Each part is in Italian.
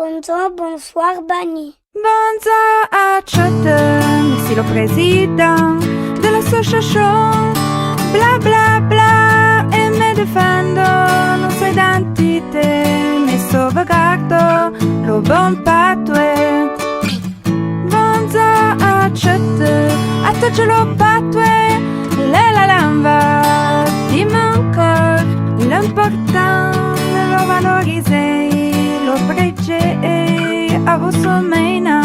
Bonjour, bonsoir, banni. Bonjour à chacun, merci le président de l'association. Bla bla bla, e me difendo, non so identité, mi sauvegardo, lo bon patoué. Bonjour à chacun, a te lo patoué, la lamba, dis-moi encore, l'important, lo valoriser, lo pregare a vostra mena.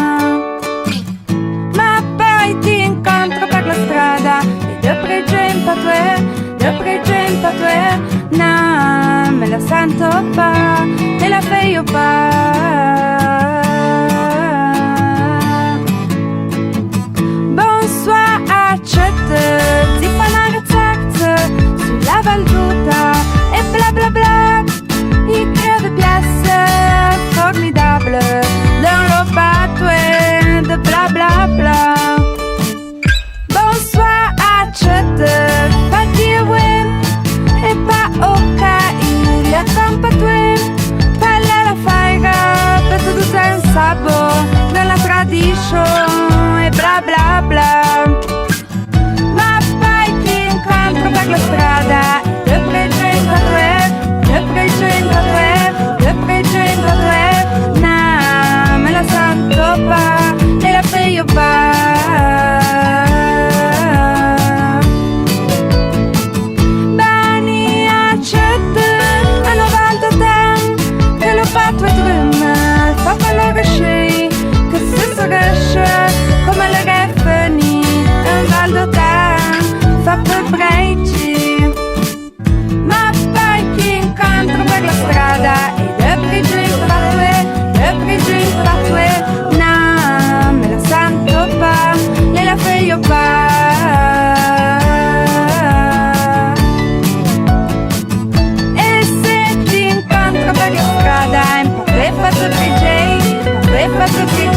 Ma poi ti incontro per la strada e da pregio in patoué, no, me la sento pa, me la feio pa. Bonsoir a tutti, si fa una ricetta sulla valuta e bla bla bla, il creve piace formidable dans le patoué de bla bla bla. Bonsoir a tutti, pas dire oui et pas ok, il y a comme patoué, pas la fire, per tutto un sabor della tradizione e bla bla bla. Ma poi ti incontro per la strada, te pregio in patoué, no, me la sento pa, e la feio pa. Bani accette a 90 temp, che lo patoué drume, fa valore scei, che se saresce come le refeni, un val d'otan, fa per breci. Ma poi ti incontro per la strada e de pregio in patoué, no, me la sento pa, e la feio pa. E se ti incontro per la strada in patoué, faccio pregio,